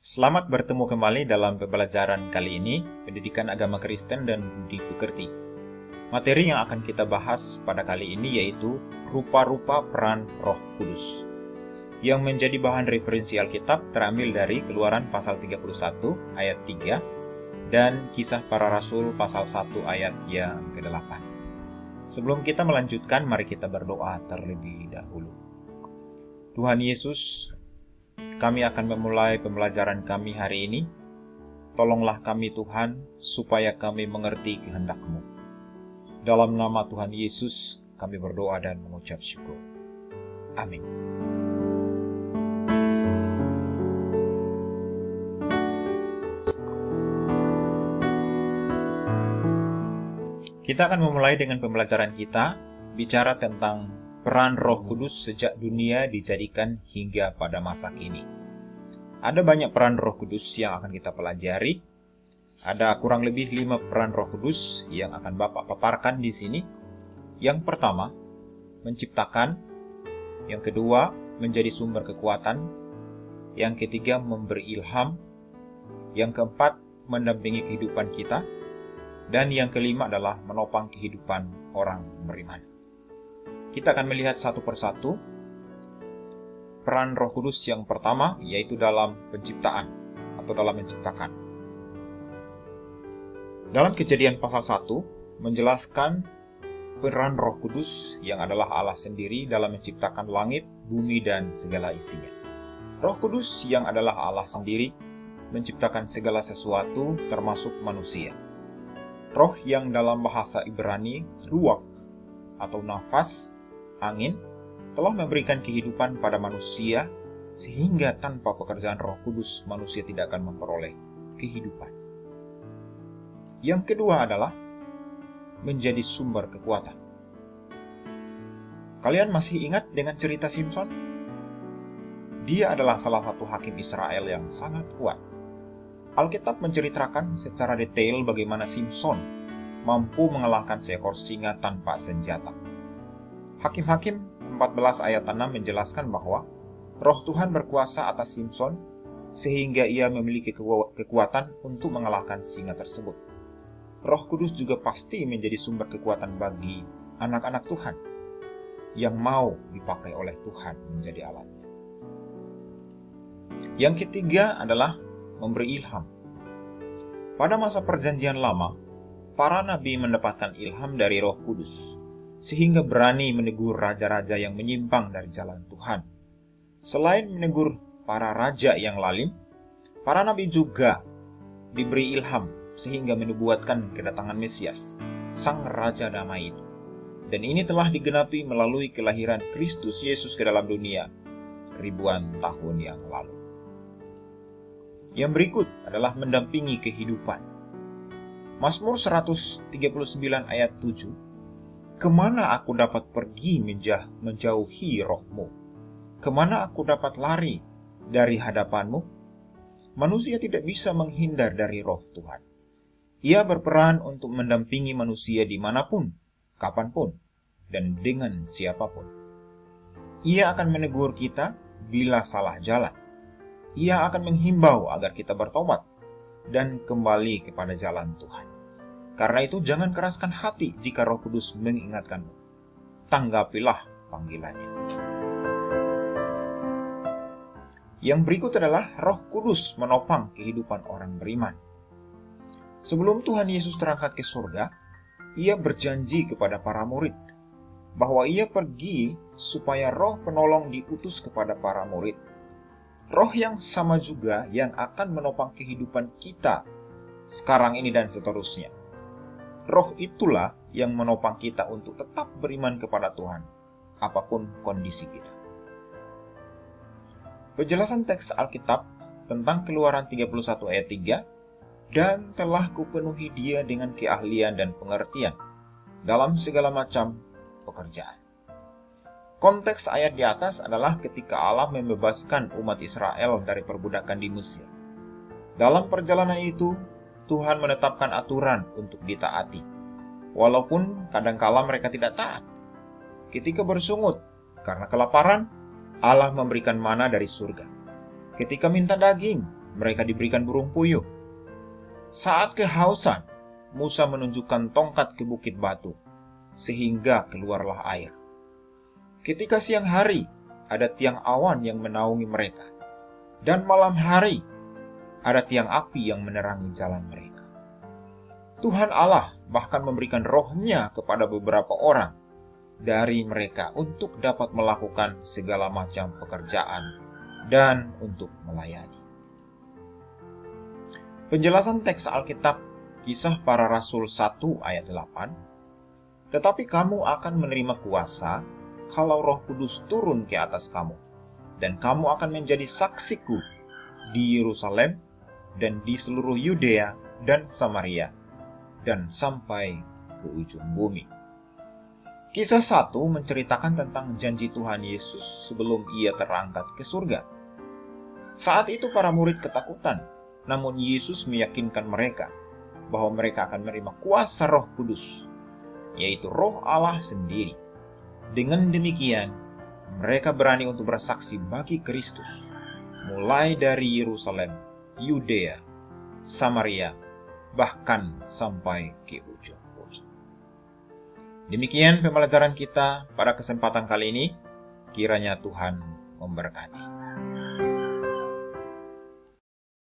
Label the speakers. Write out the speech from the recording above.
Speaker 1: Selamat bertemu kembali dalam pembelajaran kali ini, Pendidikan Agama Kristen dan Budi Pekerti. Materi yang akan kita bahas pada kali ini yaitu rupa-rupa peran Roh Kudus. Yang menjadi bahan referensi Alkitab terambil dari Keluaran pasal 31 ayat 3 dan Kisah Para Rasul pasal 1 ayat yang ke-8. Sebelum kita melanjutkan, mari kita berdoa terlebih dahulu. Tuhan Yesus, kami akan memulai pembelajaran kami hari ini. Tolonglah kami Tuhan, supaya kami mengerti kehendak-Mu. Dalam nama Tuhan Yesus, kami berdoa dan mengucap syukur. Amin. Kita akan memulai dengan pembelajaran kita, bicara tentang peran Roh Kudus sejak dunia dijadikan hingga pada masa kini. Ada banyak peran Roh Kudus yang akan kita pelajari. Ada kurang lebih 5 peran Roh Kudus yang akan Bapak paparkan di sini. Yang pertama, menciptakan. Yang kedua, menjadi sumber kekuatan. Yang ketiga, memberi ilham. Yang keempat, mendampingi kehidupan kita. Dan yang kelima adalah menopang kehidupan orang beriman. Kita akan melihat satu persatu. Peran Roh Kudus yang pertama yaitu dalam penciptaan atau dalam menciptakan. Dalam Kejadian pasal 1 menjelaskan peran Roh Kudus yang adalah Allah sendiri dalam menciptakan langit, bumi, dan segala isinya. Roh Kudus yang adalah Allah sendiri menciptakan segala sesuatu termasuk manusia. Roh yang dalam bahasa Ibrani ruach atau nafas, angin, telah memberikan kehidupan pada manusia sehingga tanpa pekerjaan Roh Kudus manusia tidak akan memperoleh kehidupan. Yang kedua adalah menjadi sumber kekuatan. Kalian masih ingat dengan cerita Simson? Dia adalah salah satu hakim Israel yang sangat kuat. Alkitab menceritakan secara detail bagaimana Simson mampu mengalahkan seekor singa tanpa senjata. Hakim-Hakim 14 ayat 6 menjelaskan bahwa Roh Tuhan berkuasa atas Simson sehingga ia memiliki kekuatan untuk mengalahkan singa tersebut. Roh Kudus juga pasti menjadi sumber kekuatan bagi anak-anak Tuhan yang mau dipakai oleh Tuhan menjadi alatnya. Yang ketiga adalah memberi ilham. Pada masa Perjanjian Lama, para nabi mendapatkan ilham dari Roh Kudus, sehingga berani menegur raja-raja yang menyimpang dari jalan Tuhan. Selain menegur para raja yang lalim, para nabi juga diberi ilham sehingga menubuatkan kedatangan Mesias, Sang Raja Damai itu. Dan ini telah digenapi melalui kelahiran Kristus Yesus ke dalam dunia ribuan tahun yang lalu. Yang berikut adalah mendampingi kehidupan. Mazmur 139 ayat 7. Kemana aku dapat pergi menjauhi roh-Mu? Kemana aku dapat lari dari hadapan-Mu? Manusia tidak bisa menghindar dari roh Tuhan. Ia berperan untuk mendampingi manusia dimanapun, kapanpun, dan dengan siapapun. Ia akan menegur kita bila salah jalan. Ia akan menghimbau agar kita bertobat dan kembali kepada jalan Tuhan. Karena itu jangan keraskan hati jika Roh Kudus mengingatkanmu. Tanggapilah panggilannya. Yang berikut adalah Roh Kudus menopang kehidupan orang beriman. Sebelum Tuhan Yesus terangkat ke surga, ia berjanji kepada para murid bahwa ia pergi supaya Roh penolong diutus kepada para murid. Roh yang sama juga yang akan menopang kehidupan kita sekarang ini dan seterusnya. Roh itulah yang menopang kita untuk tetap beriman kepada Tuhan, apapun kondisi kita. Penjelasan teks Alkitab tentang Keluaran 31 ayat 3, dan telah kupenuhi dia dengan keahlian dan pengertian dalam segala macam pekerjaan. Konteks ayat di atas adalah ketika Allah membebaskan umat Israel dari perbudakan di Mesir. Dalam perjalanan itu, Tuhan menetapkan aturan untuk ditaati. Walaupun kadangkala mereka tidak taat. Ketika bersungut karena kelaparan, Allah memberikan mana dari surga. Ketika minta daging, mereka diberikan burung puyuh. Saat kehausan, Musa menunjukkan tongkat ke bukit batu, sehingga keluarlah air. Ketika siang hari, ada tiang awan yang menaungi mereka, dan malam hari, ada tiang api yang menerangi jalan mereka. Tuhan Allah bahkan memberikan roh-Nya kepada beberapa orang dari mereka untuk dapat melakukan segala macam pekerjaan dan untuk melayani. Penjelasan teks Alkitab Kisah Para Rasul 1 ayat 8, tetapi kamu akan menerima kuasa kalau Roh Kudus turun ke atas kamu, dan kamu akan menjadi saksiku di Yerusalem dan di seluruh Yudea dan Samaria dan sampai ke ujung bumi. Kisah 1 menceritakan tentang janji Tuhan Yesus sebelum Ia terangkat ke surga. Saat itu para murid ketakutan, namun Yesus meyakinkan mereka bahwa mereka akan menerima kuasa Roh Kudus, yaitu Roh Allah sendiri. Dengan demikian, mereka berani untuk bersaksi bagi Kristus, mulai dari Yerusalem, Yudea, Samaria, bahkan sampai ke ujung bumi. Demikian pembelajaran kita pada kesempatan kali ini. Kiranya Tuhan memberkati.